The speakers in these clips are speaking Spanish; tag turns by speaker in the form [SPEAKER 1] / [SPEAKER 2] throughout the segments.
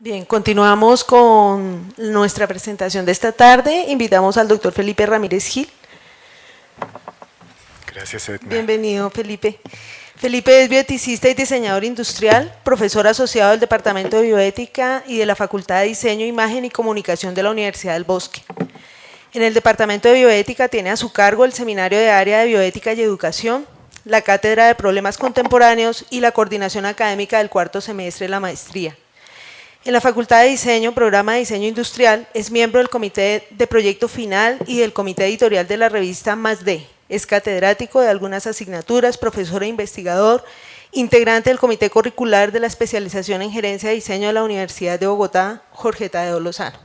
[SPEAKER 1] Bien, continuamos con nuestra presentación de esta tarde. Invitamos al doctor Felipe Ramírez Gil.
[SPEAKER 2] Gracias, Edna.
[SPEAKER 1] Bienvenido, Felipe. Felipe es bioeticista y diseñador industrial, profesor asociado del Departamento de Bioética y de la Facultad de Diseño, Imagen y Comunicación de la Universidad del Bosque. En el Departamento de Bioética tiene a su cargo el Seminario de Área de Bioética y Educación, la Cátedra de Problemas Contemporáneos y la coordinación académica del cuarto semestre de la maestría. En la Facultad de Diseño, Programa de Diseño Industrial, es miembro del Comité de Proyecto Final y del Comité Editorial de la revista Más D. Es catedrático de algunas asignaturas, profesor e investigador, integrante del Comité Curricular de la Especialización en Gerencia de Diseño de la Universidad de Bogotá, Jorge Tadeo Lozano.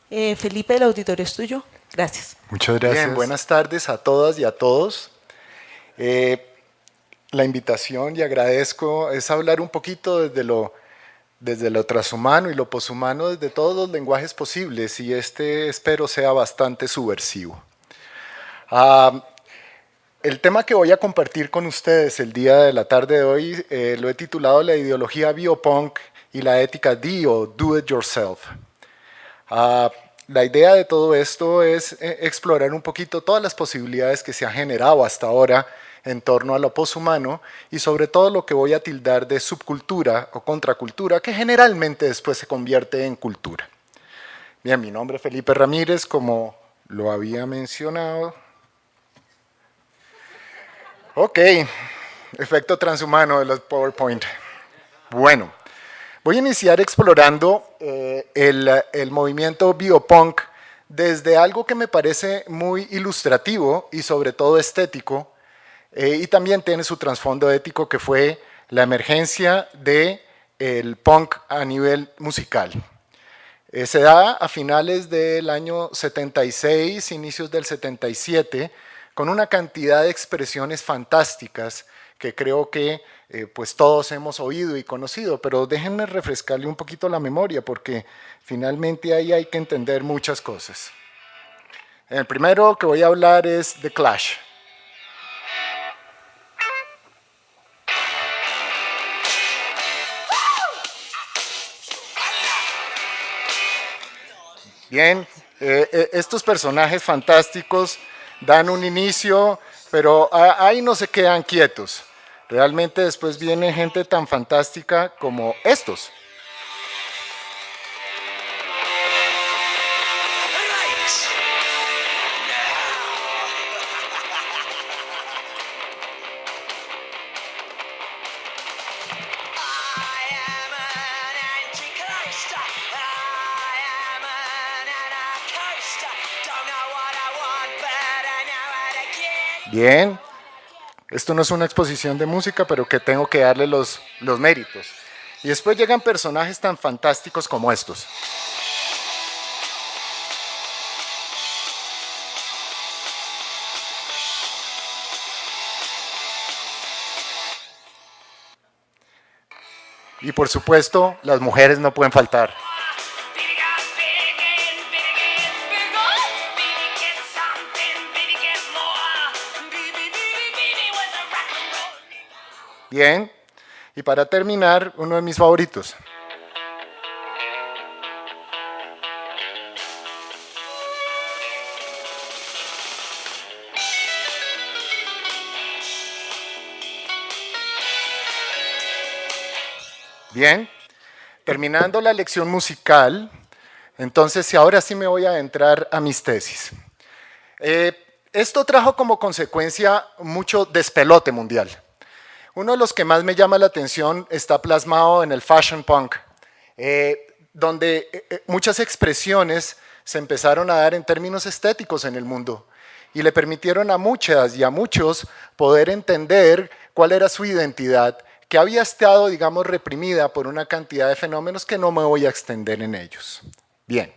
[SPEAKER 1] Felipe, el auditorio es tuyo. Gracias.
[SPEAKER 2] Muchas gracias.
[SPEAKER 3] Bien, buenas tardes a todas y a todos. La invitación y agradezco es hablar un poquito desde lo transhumano y lo poshumano, desde todos los lenguajes posibles, y espero sea bastante subversivo. El tema que voy a compartir con ustedes el día de la tarde de hoy lo he titulado La ideología biopunk y la ética D o Do It Yourself. La idea de todo esto es explorar un poquito todas las posibilidades que se han generado hasta ahora en torno a lo poshumano y sobre todo lo que voy a tildar de subcultura o contracultura, que generalmente después se convierte en cultura. Bien, mi nombre es Felipe Ramírez, como lo había mencionado. Ok, efecto transhumano de los PowerPoint. Bueno, voy a iniciar explorando el movimiento biopunk desde algo que me parece muy ilustrativo y sobre todo estético, y también tiene su trasfondo ético, que fue la emergencia del punk a nivel musical. Se da a finales del año 76, inicios del 77, con una cantidad de expresiones fantásticas que creo que pues todos hemos oído y conocido, pero déjenme refrescarle un poquito la memoria, porque finalmente ahí hay que entender muchas cosas. El primero que voy a hablar es The Clash. Bien, estos personajes fantásticos dan un inicio, pero ahí no se quedan quietos. Realmente después viene gente tan fantástica como estos. Bien, esto no es una exposición de música, pero que tengo que darle los méritos. Y después llegan personajes tan fantásticos como estos. Y por supuesto, las mujeres no pueden faltar. Bien, y para terminar, uno de mis favoritos. Bien, terminando la lección musical, entonces ahora sí me voy a adentrar a mis tesis. Esto trajo como consecuencia mucho despelote mundial. Uno de los que más me llama la atención está plasmado en el fashion punk, donde muchas expresiones se empezaron a dar en términos estéticos en el mundo y le permitieron a muchas y a muchos poder entender cuál era su identidad, que había estado, digamos, reprimida por una cantidad de fenómenos que no me voy a extender en ellos. Bien,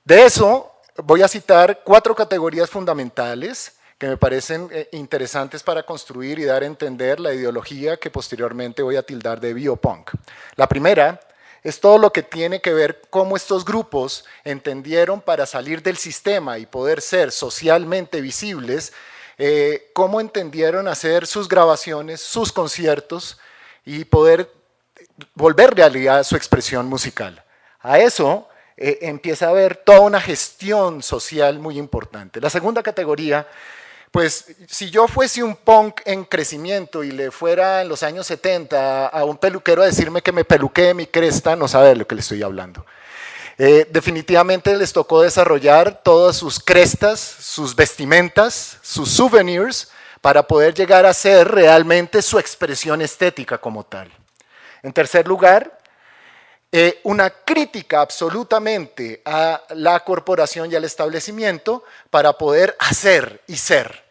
[SPEAKER 3] de eso voy a citar 4 categorías fundamentales que me parecen interesantes para construir y dar a entender la ideología que posteriormente voy a tildar de biopunk. La primera es todo lo que tiene que ver cómo estos grupos entendieron, para salir del sistema y poder ser socialmente visibles, cómo entendieron hacer sus grabaciones, sus conciertos y poder volver realidad su expresión musical. A eso empieza a haber toda una gestión social muy importante. La segunda categoría, pues si yo fuese un punk en crecimiento y le fuera en los años 70 a un peluquero a decirme que me peluquee mi cresta, no sabe de lo que le estoy hablando. Definitivamente les tocó desarrollar todas sus crestas, sus vestimentas, sus souvenirs, para poder llegar a ser realmente su expresión estética como tal. En tercer lugar, una crítica absolutamente a la corporación y al establecimiento para poder hacer y ser.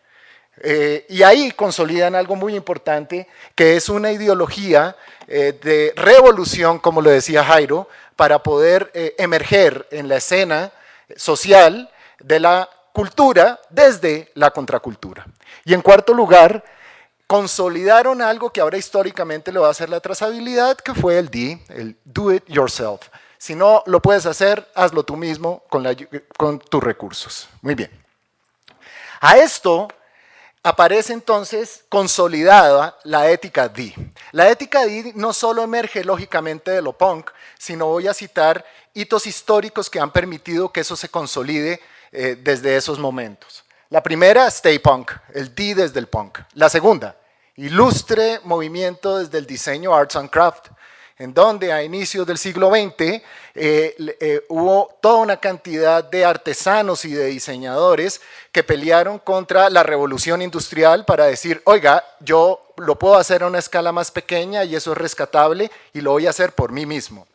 [SPEAKER 3] Y ahí consolidan algo muy importante, que es una ideología de revolución, como lo decía Jairo, para poder emerger en la escena social de la cultura desde la contracultura. Y en cuarto lugar, consolidaron algo que ahora históricamente lo va a hacer la trazabilidad, que fue el D, el do it yourself. Si no lo puedes hacer, hazlo tú mismo con tus recursos. Muy bien. A esto aparece entonces consolidada la ética D. La ética D no solo emerge lógicamente de lo punk, sino voy a citar hitos históricos que han permitido que eso se consolide desde esos momentos. La primera, Stay Punk, el D desde el punk. La segunda, ilustre movimiento desde el diseño Arts and Craft, en donde a inicios del siglo XX hubo toda una cantidad de artesanos y de diseñadores que pelearon contra la revolución industrial para decir, oiga, yo lo puedo hacer a una escala más pequeña y eso es rescatable y lo voy a hacer por mí mismo.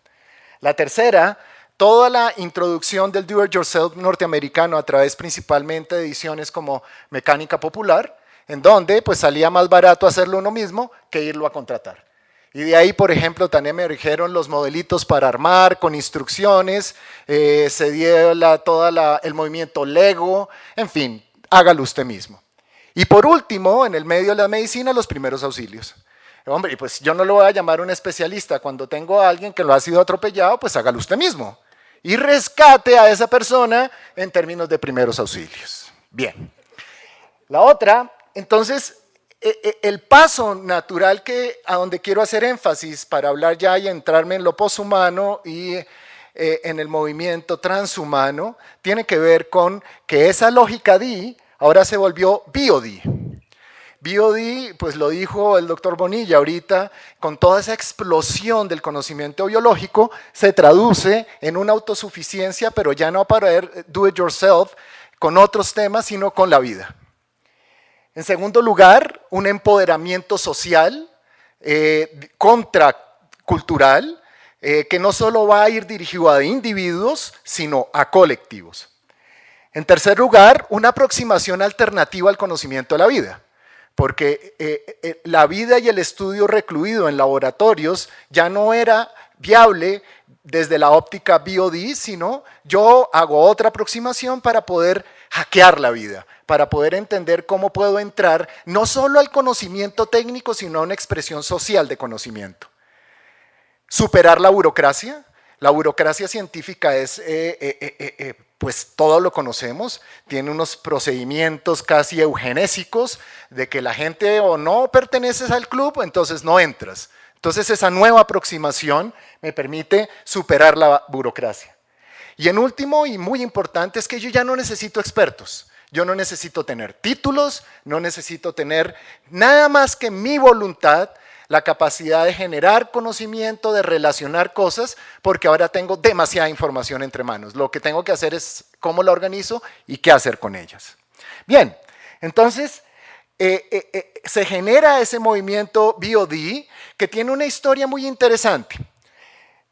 [SPEAKER 3] La tercera, toda la introducción del do-it-yourself norteamericano a través principalmente de ediciones como Mecánica Popular, en donde pues salía más barato hacerlo uno mismo que irlo a contratar. Y de ahí, por ejemplo, también emergieron los modelitos para armar con instrucciones, se dio el movimiento Lego, en fin, hágalo usted mismo. Y por último, en el medio de la medicina, los primeros auxilios. Hombre, pues yo no lo voy a llamar un especialista. Cuando tengo a alguien que lo ha sido atropellado, pues hágalo usted mismo. Y rescate a esa persona en términos de primeros auxilios. Bien. La otra, entonces, el paso natural a donde quiero hacer énfasis para hablar ya y entrarme en lo poshumano y en el movimiento transhumano, tiene que ver con que esa lógica D ahora se volvió BioD. BioD, pues lo dijo el doctor Bonilla ahorita, con toda esa explosión del conocimiento biológico, se traduce en una autosuficiencia, pero ya no para do it yourself con otros temas, sino con la vida. En segundo lugar, un empoderamiento social, contracultural, que no solo va a ir dirigido a individuos, sino a colectivos. En tercer lugar, una aproximación alternativa al conocimiento de la vida, porque la vida y el estudio recluido en laboratorios ya no era viable desde la óptica BioD, sino yo hago otra aproximación para poder hackear la vida, para poder entender cómo puedo entrar no solo al conocimiento técnico, sino a una expresión social de conocimiento. Superar la burocracia. La burocracia científica es, pues todo lo conocemos, tiene unos procedimientos casi eugenésicos de que la gente o no perteneces al club, entonces no entras. Entonces esa nueva aproximación me permite superar la burocracia. Y en último y muy importante es que yo ya no necesito expertos. Yo no necesito tener títulos, no necesito tener nada más que mi voluntad, la capacidad de generar conocimiento, de relacionar cosas, porque ahora tengo demasiada información entre manos. Lo que tengo que hacer es cómo la organizo y qué hacer con ellas. Bien, entonces se genera ese movimiento BioD que tiene una historia muy interesante.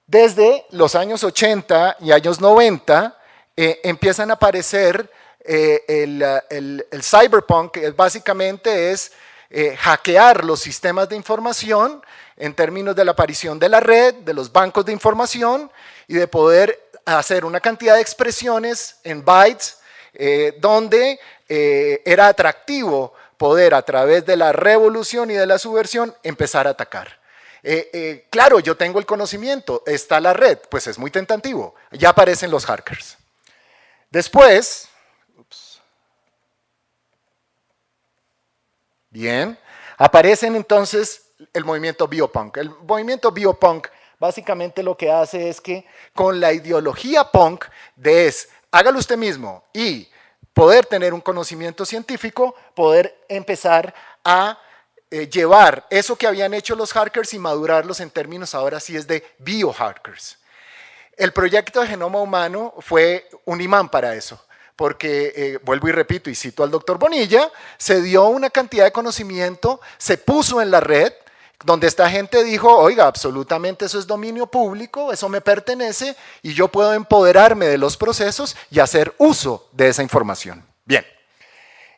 [SPEAKER 3] Desde los años 80 y años 90 empiezan a aparecer el cyberpunk, que básicamente es hackear los sistemas de información en términos de la aparición de la red, de los bancos de información y de poder hacer una cantidad de expresiones en bytes donde era atractivo poder a través de la revolución y de la subversión empezar a atacar. Claro, yo tengo el conocimiento, está la red, pues es muy tentativo, ya aparecen los hackers. Después, bien, aparecen entonces el movimiento biopunk. El movimiento biopunk básicamente lo que hace es que con la ideología punk de hágalo usted mismo y poder tener un conocimiento científico, poder empezar a llevar eso que habían hecho los hackers y madurarlos en términos ahora sí es de biohackers. El proyecto de genoma humano fue un imán para eso, porque, vuelvo y repito, y cito al doctor Bonilla, se dio una cantidad de conocimiento, se puso en la red, donde esta gente dijo, oiga, absolutamente eso es dominio público, eso me pertenece y yo puedo empoderarme de los procesos y hacer uso de esa información. Bien,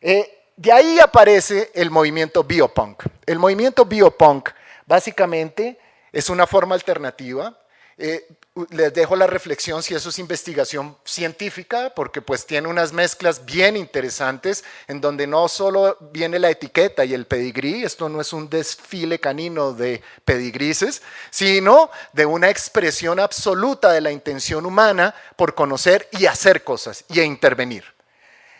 [SPEAKER 3] de ahí aparece el movimiento biopunk. El movimiento biopunk básicamente es una forma alternativa. Les dejo la reflexión si eso es investigación científica, porque pues tiene unas mezclas bien interesantes en donde no solo viene la etiqueta y el pedigrí, esto no es un desfile canino de pedigrises, sino de una expresión absoluta de la intención humana por conocer y hacer cosas y intervenir.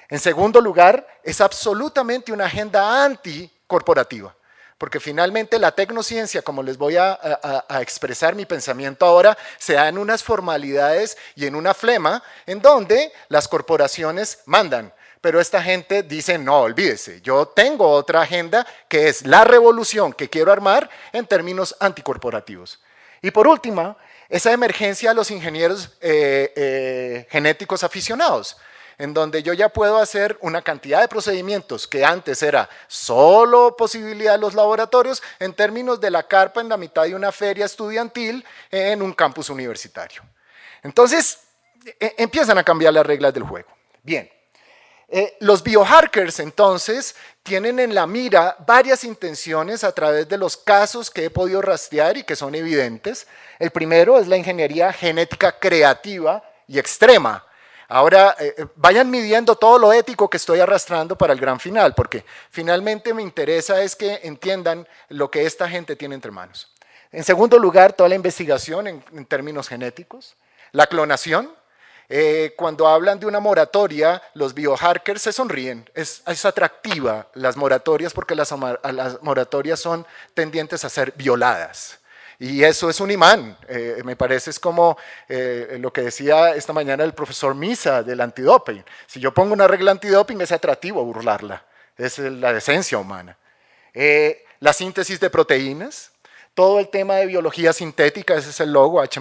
[SPEAKER 3] En segundo lugar, es absolutamente una agenda anticorporativa. Porque finalmente la tecnociencia, como les voy a expresar mi pensamiento ahora, se da en unas formalidades y en una flema en donde las corporaciones mandan. Pero esta gente dice, no, olvídese, yo tengo otra agenda que es la revolución que quiero armar en términos anticorporativos. Y por último, esa emergencia de los ingenieros genéticos aficionados, en donde yo ya puedo hacer una cantidad de procedimientos que antes era solo posibilidad de los laboratorios en términos de la carpa en la mitad de una feria estudiantil en un campus universitario. Entonces, empiezan a cambiar las reglas del juego. Bien, los biohackers entonces tienen en la mira varias intenciones a través de los casos que he podido rastrear y que son evidentes. El primero es la ingeniería genética creativa y extrema. Ahora, vayan midiendo todo lo ético que estoy arrastrando para el gran final, porque finalmente me interesa es que entiendan lo que esta gente tiene entre manos. En segundo lugar, toda la investigación en términos genéticos, la clonación. Cuando hablan de una moratoria, los biohackers se sonríen. Es atractiva las moratorias porque las moratorias son tendientes a ser violadas. Y eso es un imán, me parece, es como lo que decía esta mañana el profesor Misa del antidoping. Si yo pongo una regla antidoping es atractivo burlarla, es la esencia humana. La síntesis de proteínas, todo el tema de biología sintética, ese es el logo, H+,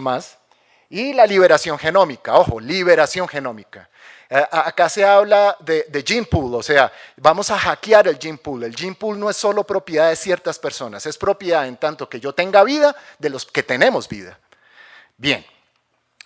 [SPEAKER 3] y la liberación genómica, ojo, liberación genómica. Acá se habla de gene pool, o sea, vamos a hackear el gene pool. El gene pool no es solo propiedad de ciertas personas, es propiedad en tanto que yo tenga vida de los que tenemos vida. Bien,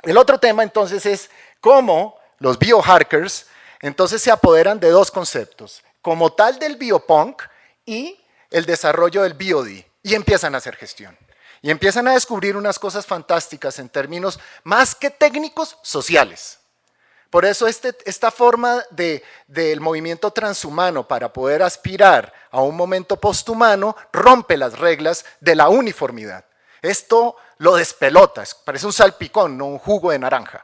[SPEAKER 3] el otro tema entonces es cómo los biohackers entonces se apoderan de dos conceptos, como tal del biopunk y el desarrollo del BioD, y empiezan a hacer gestión. Y empiezan a descubrir unas cosas fantásticas en términos más que técnicos, sociales. Por eso esta forma del movimiento transhumano para poder aspirar a un momento posthumano rompe las reglas de la uniformidad. Esto lo despelota, parece un salpicón, no un jugo de naranja.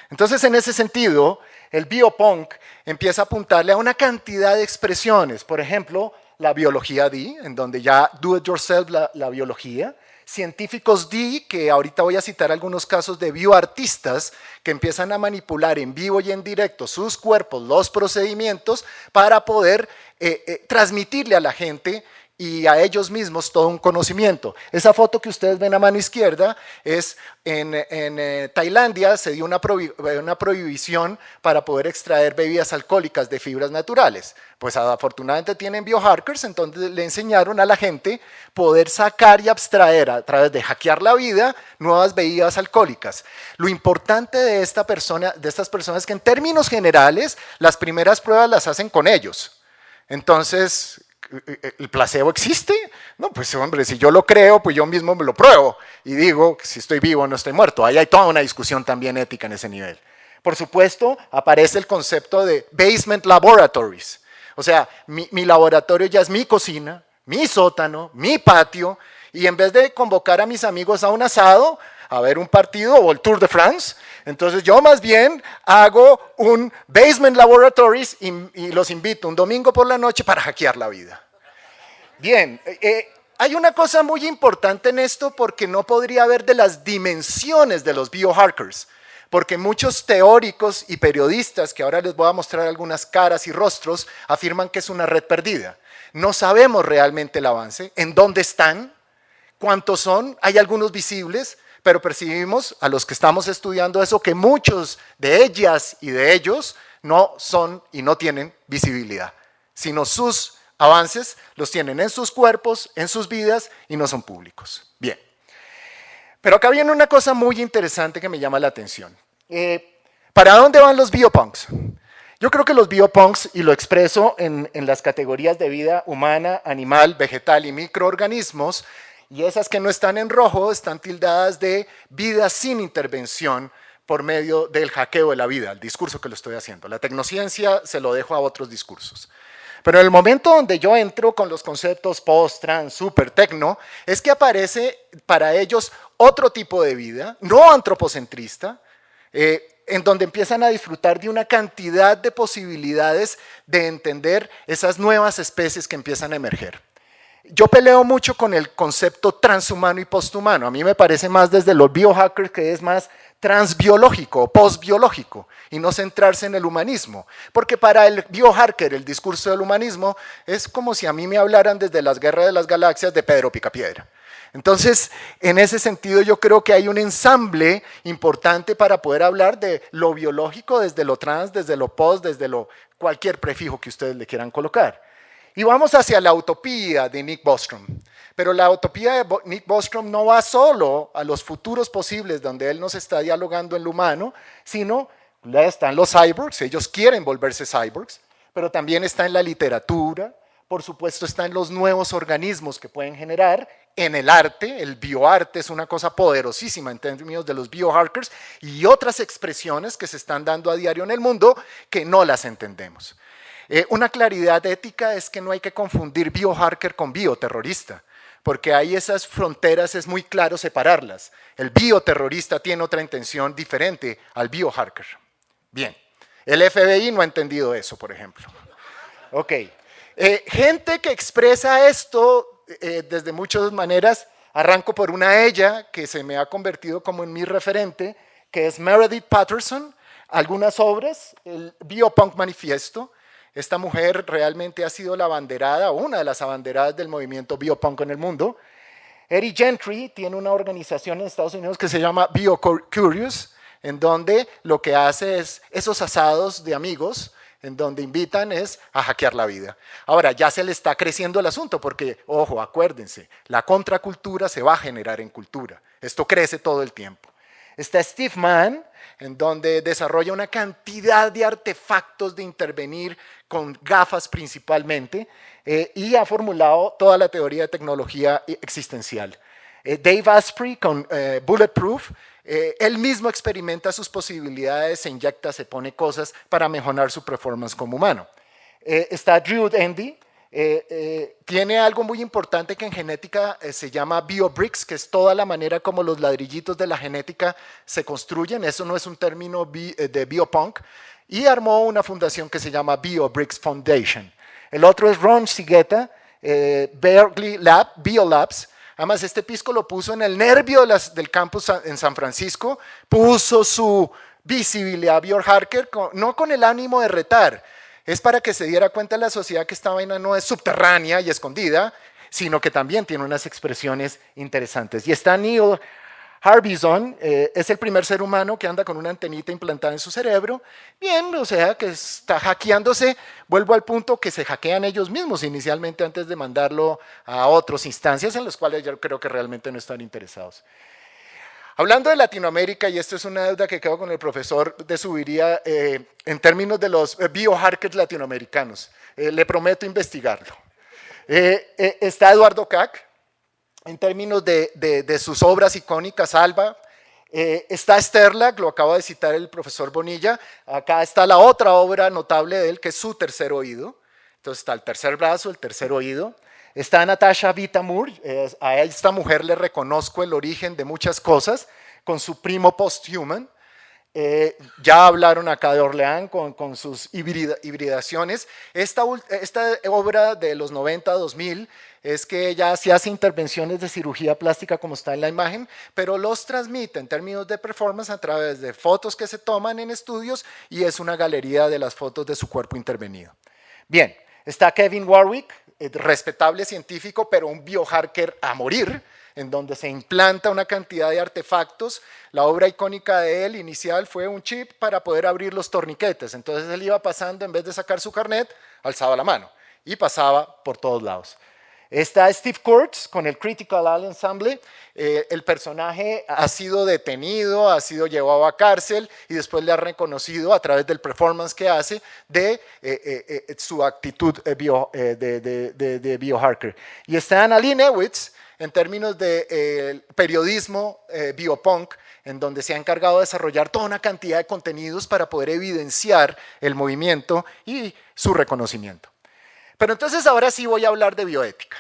[SPEAKER 3] Entonces, en ese sentido, el biopunk empieza a apuntarle a una cantidad de expresiones. Por ejemplo, la biología D, en donde ya do it yourself la biología. Científicos D, que ahorita voy a citar algunos casos de bioartistas que empiezan a manipular en vivo y en directo sus cuerpos, los procedimientos, para poder transmitirle a la gente y a ellos mismos todo un conocimiento. Esa foto que ustedes ven a mano izquierda es en Tailandia, se dio una prohibición para poder extraer bebidas alcohólicas de fibras naturales. Pues afortunadamente tienen biohackers, entonces le enseñaron a la gente poder sacar y abstraer a través de hackear la vida nuevas bebidas alcohólicas. Lo importante de estas personas es que en términos generales las primeras pruebas las hacen con ellos. Entonces, ¿el placebo existe? No, pues hombre, si yo lo creo, pues yo mismo me lo pruebo y digo si estoy vivo o no estoy muerto. Ahí hay toda una discusión también ética en ese nivel. Por supuesto, aparece el concepto de basement laboratories. O sea, mi laboratorio ya es mi cocina, mi sótano, mi patio, y en vez de convocar a mis amigos a un asado, a ver un partido o el Tour de France, entonces yo más bien hago un basement laboratories y los invito un domingo por la noche para hackear la vida. Bien, hay una cosa muy importante en esto porque no podría haber de las dimensiones de los biohackers, porque muchos teóricos y periodistas, que ahora les voy a mostrar algunas caras y rostros, afirman que es una red perdida. No sabemos realmente el avance, en dónde están, cuántos son, hay algunos visibles, pero percibimos a los que estamos estudiando eso que muchos de ellas y de ellos no son y no tienen visibilidad, sino sus avances los tienen en sus cuerpos, en sus vidas y no son públicos. Bien, pero acá viene una cosa muy interesante que me llama la atención. ¿Para dónde van los biopunks? Yo creo que los biopunks, y lo expreso en las categorías de vida humana, animal, vegetal y microorganismos, y esas que no están en rojo están tildadas de vida sin intervención por medio del hackeo de la vida, el discurso que lo estoy haciendo. La tecnociencia se lo dejo a otros discursos. Pero en el momento donde yo entro con los conceptos post, trans, super, tecno, es que aparece para ellos otro tipo de vida, no antropocentrista, en donde empiezan a disfrutar de una cantidad de posibilidades de entender esas nuevas especies que empiezan a emerger. Yo peleo mucho con el concepto transhumano y posthumano. A mí me parece más desde los biohackers que es más transbiológico o postbiológico y no centrarse en el humanismo. Porque para el biohacker el discurso del humanismo es como si a mí me hablaran desde las guerras de las galaxias de Pedro Picapiedra. Entonces, en ese sentido yo creo que hay un ensamble importante para poder hablar de lo biológico desde lo trans, desde lo post, desde lo cualquier prefijo que ustedes le quieran colocar. Y vamos hacia la utopía de Nick Bostrom. Pero la utopía de Nick Bostrom no va solo a los futuros posibles donde él nos está dialogando en lo humano, sino están los cyborgs, ellos quieren volverse cyborgs, pero también está en la literatura, por supuesto está en los nuevos organismos que pueden generar, en el arte, el bioarte es una cosa poderosísima en términos de los biohackers y otras expresiones que se están dando a diario en el mundo que no las entendemos. Una claridad ética es que no hay que confundir biohacker con bioterrorista, porque ahí esas fronteras es muy claro separarlas. El bioterrorista tiene otra intención diferente al biohacker. Bien, el FBI no ha entendido eso, por ejemplo. Ok, gente que expresa esto desde muchas maneras, arranco por una ella que se me ha convertido como en mi referente, que es Meredith Patterson, algunas obras, el Biopunk Manifiesto. Esta mujer realmente ha sido la abanderada, una de las abanderadas del movimiento biopunk en el mundo. Eric Gentry tiene una organización en Estados Unidos que se llama BioCurious, en donde lo que hace es esos asados de amigos, en donde invitan es a hackear la vida. Ahora, ya se le está creciendo el asunto, porque, ojo, acuérdense, la contracultura se va a generar en cultura. Esto crece todo el tiempo. Está Steve Mann, en donde desarrolla una cantidad de artefactos de intervenir con gafas principalmente, y ha formulado toda la teoría de tecnología existencial. Dave Asprey con Bulletproof, él mismo experimenta sus posibilidades, se inyecta, se pone cosas para mejorar su performance como humano. Está Drew Endy, tiene algo muy importante que en genética se llama biobricks, que es toda la manera como los ladrillitos de la genética se construyen. Eso no es un término de biopunk. Y armó una fundación que se llama BioBricks Foundation. El otro es Ron Sigeta, Berkeley Lab, Biolabs. Además, este pisco lo puso en el nervio del campus en San Francisco, puso su visibilidad biohacker, no con el ánimo de retar, es para que se diera cuenta la sociedad que esta vaina no es subterránea y escondida, sino que también tiene unas expresiones interesantes. Y está Neil Harbison, es el primer ser humano que anda con una antenita implantada en su cerebro. Bien, o sea, que está hackeándose. Vuelvo al punto que se hackean ellos mismos inicialmente antes de mandarlo a otras instancias en las cuales yo creo que realmente no están interesados. Hablando de Latinoamérica, y esto es una deuda que quedo con el profesor de Subiría, en términos de los biohackers latinoamericanos, le prometo investigarlo. Está Eduardo Cac, en términos de sus obras icónicas, Alba. Está Sterlac, lo acaba de citar el profesor Bonilla. Acá está la otra obra notable de él, que es Su tercer oído. Entonces está el tercer brazo, el tercer oído. Está Natasha Vita-Moore, a esta mujer le reconozco el origen de muchas cosas, con su primo Posthuman. Ya hablaron acá de Orleán con sus hibridaciones. Esta obra de los 90-2000 es que ella sí hace intervenciones de cirugía plástica como está en la imagen, pero los transmite en términos de performance a través de fotos que se toman en estudios y es una galería de las fotos de su cuerpo intervenido. Bien, está Kevin Warwick, respetable científico, pero un biohacker a morir, en donde se implanta una cantidad de artefactos. La obra icónica de él inicial fue un chip para poder abrir los torniquetes. Entonces él iba pasando, en vez de sacar su carnet, alzaba la mano y pasaba por todos lados. Está Steve Kurtz con el Critical Eye Ensemble. El personaje ha sido detenido, ha sido llevado a cárcel y después le ha reconocido a través del performance que hace de su actitud de biohacker. Y está Anna Leibovitz en términos de periodismo biopunk, en donde se ha encargado de desarrollar toda una cantidad de contenidos para poder evidenciar el movimiento y su reconocimiento. Pero entonces ahora sí voy a hablar de bioética.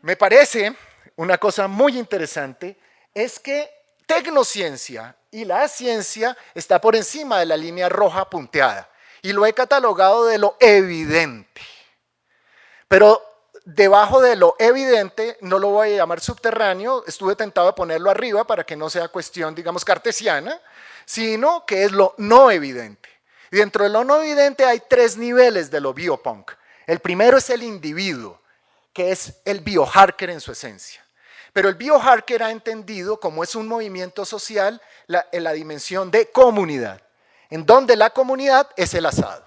[SPEAKER 3] Me parece una cosa muy interesante es que tecnociencia y la ciencia está por encima de la línea roja punteada y lo he catalogado de lo evidente. Pero debajo de lo evidente, no lo voy a llamar subterráneo, estuve tentado de ponerlo arriba para que no sea cuestión, digamos, cartesiana, sino que es lo no evidente. Y dentro de lo no evidente hay tres niveles de lo biopunk. El primero es el individuo, que es el biohacker en su esencia. Pero el biohacker ha entendido, como es un movimiento social, la dimensión de comunidad, en donde la comunidad es el asado.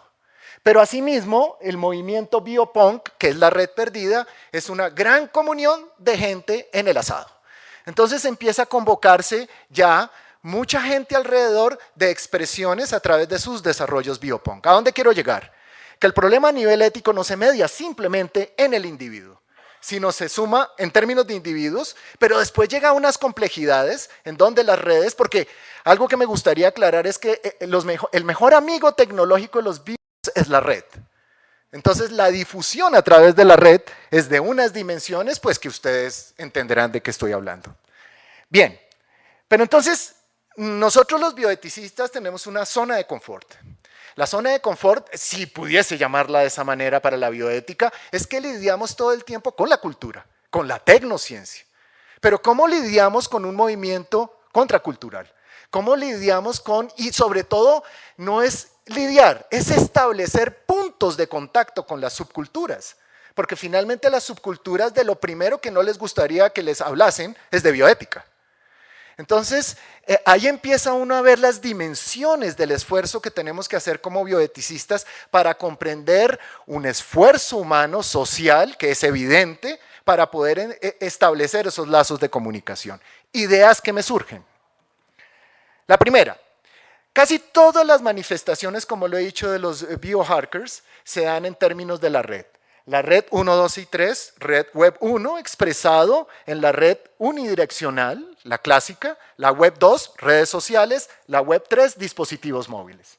[SPEAKER 3] Pero asimismo, el movimiento biopunk, que es la red perdida, es una gran comunión de gente en el asado. Entonces empieza a convocarse ya mucha gente alrededor de expresiones a través de sus desarrollos biopunk. ¿A dónde quiero llegar? Que el problema a nivel ético no se media simplemente en el individuo, sino se suma en términos de individuos, pero después llega a unas complejidades en donde las redes, porque algo que me gustaría aclarar es que el mejor amigo tecnológico de los virus es la red. Entonces la difusión a través de la red es de unas dimensiones, pues que ustedes entenderán de qué estoy hablando. Bien, pero entonces nosotros los bioeticistas tenemos una zona de confort. La zona de confort, si pudiese llamarla de esa manera para la bioética, es que lidiamos todo el tiempo con la cultura, con la tecnociencia. Pero ¿cómo lidiamos con un movimiento contracultural? ¿Cómo lidiamos con, y sobre todo, no es lidiar, es establecer puntos de contacto con las subculturas? Porque finalmente las subculturas de lo primero que no les gustaría que les hablasen es de bioética. Entonces, ahí empieza uno a ver las dimensiones del esfuerzo que tenemos que hacer como bioeticistas para comprender un esfuerzo humano social que es evidente para poder establecer esos lazos de comunicación. Ideas que me surgen. La primera, casi todas las manifestaciones, como lo he dicho, de los biohackers se dan en términos de la red. La red 1, 2 y 3, red web 1 expresado en la red unidireccional, la clásica, la web 2, redes sociales, la web 3, dispositivos móviles.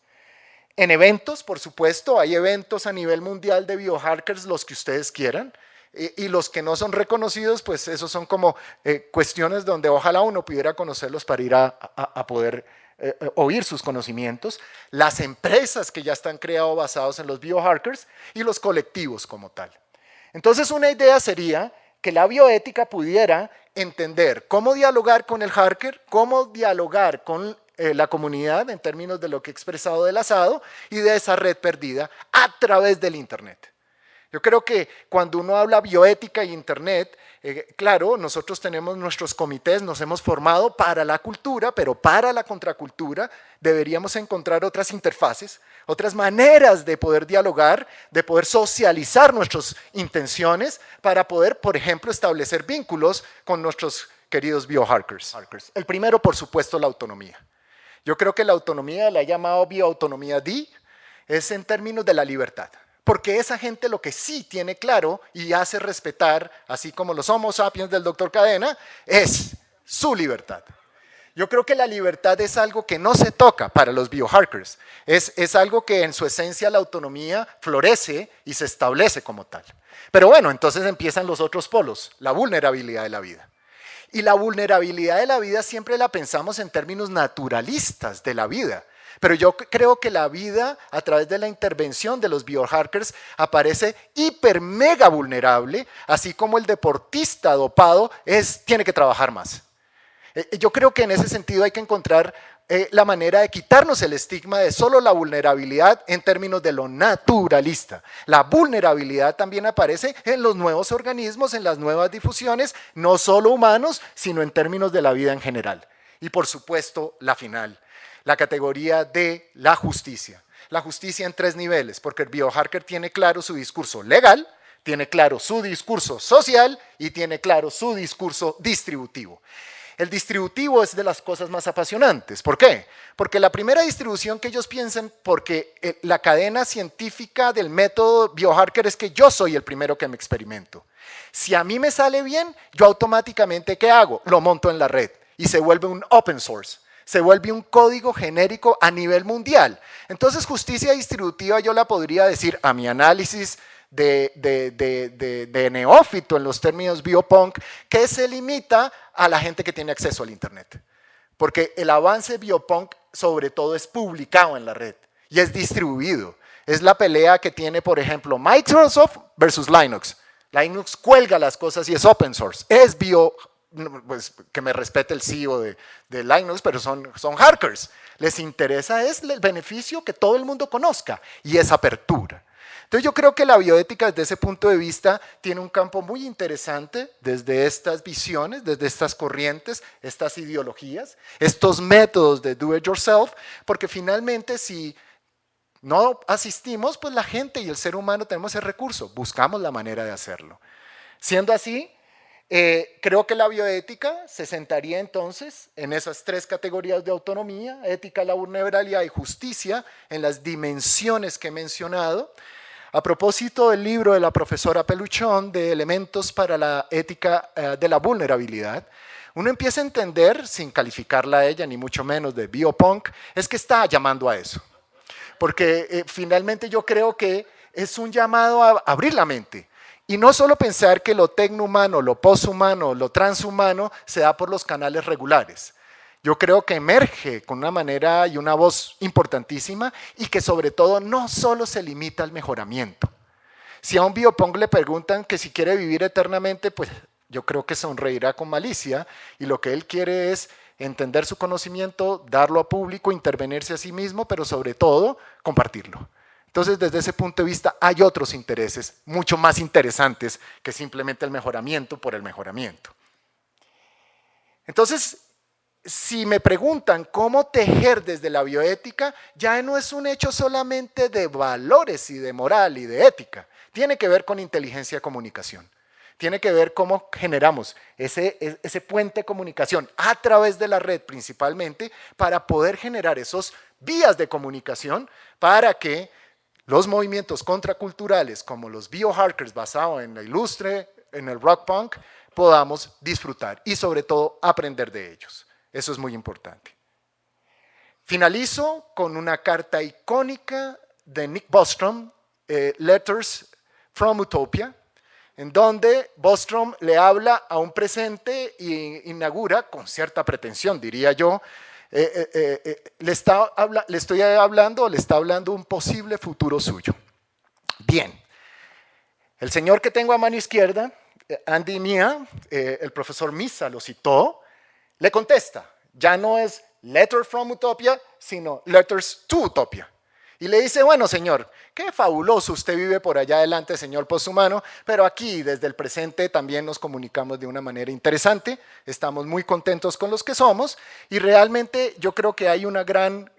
[SPEAKER 3] En eventos, por supuesto, hay eventos a nivel mundial de biohackers, los que ustedes quieran, y los que no son reconocidos, pues esos son como cuestiones donde ojalá uno pudiera conocerlos para ir a poder oír sus conocimientos, las empresas que ya están creadas basadas en los biohackers y los colectivos como tal. Entonces una idea sería que la bioética pudiera entender cómo dialogar con el hacker, cómo dialogar con la comunidad en términos de lo que he expresado del asado y de esa red perdida a través del Internet. Yo creo que cuando uno habla bioética y Internet, claro, nosotros tenemos nuestros comités, nos hemos formado para la cultura, pero para la contracultura deberíamos encontrar otras interfaces, otras maneras de poder dialogar, de poder socializar nuestras intenciones para poder, por ejemplo, establecer vínculos con nuestros queridos biohackers. El primero, por supuesto, la autonomía. Yo creo que la autonomía, la he llamado bioautonomía D, es en términos de la libertad. Porque esa gente lo que sí tiene claro y hace respetar, así como los Homo sapiens del Dr. Cadena, es su libertad. Yo creo que la libertad es algo que no se toca para los biohackers. Es algo que en su esencia la autonomía florece y se establece como tal. Pero bueno, entonces empiezan los otros polos, la vulnerabilidad de la vida. Y la vulnerabilidad de la vida siempre la pensamos en términos naturalistas de la vida. Pero yo creo que la vida, a través de la intervención de los biohackers, aparece hiper mega vulnerable, así como el deportista dopado tiene que trabajar más. Yo creo que en ese sentido hay que encontrar la manera de quitarnos el estigma de solo la vulnerabilidad en términos de lo naturalista. La vulnerabilidad también aparece en los nuevos organismos, en las nuevas difusiones, no solo humanos, sino en términos de la vida en general. Y por supuesto, la final, la categoría de la justicia. La justicia en 3 niveles, porque el biohacker tiene claro su discurso legal, tiene claro su discurso social y tiene claro su discurso distributivo. El distributivo es de las cosas más apasionantes. ¿Por qué? Porque la primera distribución que ellos piensan, porque la cadena científica del método biohacker es que yo soy el primero que me experimento. Si a mí me sale bien, yo automáticamente, ¿qué hago? Lo monto en la red y se vuelve un open source. Se vuelve un código genérico a nivel mundial. Entonces, justicia distributiva yo la podría decir a mi análisis de neófito en los términos biopunk, que se limita a la gente que tiene acceso al internet. Porque el avance biopunk sobre todo es publicado en la red y es distribuido. Es la pelea que tiene, por ejemplo, Microsoft versus Linux. Linux cuelga las cosas y es open source. Es pues que me respete el CEO de Linux, pero son hackers. Les interesa es el beneficio que todo el mundo conozca y esa apertura. Entonces yo creo que la bioética desde ese punto de vista tiene un campo muy interesante desde estas visiones, desde estas corrientes, estas ideologías, estos métodos de do it yourself, porque finalmente si no asistimos, pues la gente y el ser humano tenemos ese recurso, buscamos la manera de hacerlo. Siendo así, creo que la bioética se sentaría entonces en esas 3 categorías de autonomía, ética, la vulnerabilidad y justicia, en las dimensiones que he mencionado. A propósito del libro de la profesora Peluchón de Elementos para la ética de la vulnerabilidad, uno empieza a entender, sin calificarla a ella, ni mucho menos de biopunk, es que está llamando a eso. Porque finalmente yo creo que es un llamado a abrir la mente. Y no solo pensar que lo tecnohumano, lo poshumano, lo transhumano se da por los canales regulares. Yo creo que emerge con una manera y una voz importantísima y que sobre todo no solo se limita al mejoramiento. Si a un biopunk le preguntan que si quiere vivir eternamente, pues yo creo que sonreirá con malicia y lo que él quiere es entender su conocimiento, darlo a público, intervenirse a sí mismo, pero sobre todo compartirlo. Entonces, desde ese punto de vista hay otros intereses mucho más interesantes que simplemente el mejoramiento por el mejoramiento. Entonces, si me preguntan cómo tejer desde la bioética, ya no es un hecho solamente de valores y de moral y de ética. Tiene que ver con inteligencia de comunicación. Tiene que ver cómo generamos ese puente de comunicación a través de la red principalmente para poder generar esos vías de comunicación para que los movimientos contraculturales como los biohackers basados en la ilustre, en el rock punk, podamos disfrutar y sobre todo aprender de ellos. Eso es muy importante. Finalizo con una carta icónica de Nick Bostrom, Letters from Utopia, en donde Bostrom le habla a un presente e inaugura, con cierta pretensión diría yo, le está hablando un posible futuro suyo. Bien, el señor que tengo a mano izquierda, Andy Mia, el profesor Misa lo citó, le contesta, ya no es Letter from Utopia, sino Letters to Utopia. Y le dice, bueno, señor, qué fabuloso usted vive por allá adelante, señor posthumano, pero aquí, desde el presente, también nos comunicamos de una manera interesante, estamos muy contentos con los que somos, y realmente yo creo que hay una gran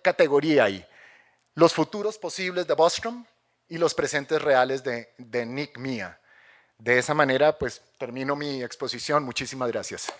[SPEAKER 3] categoría ahí. Los futuros posibles de Bostrom y los presentes reales de Nick Mia. De esa manera, pues, termino mi exposición. Muchísimas gracias.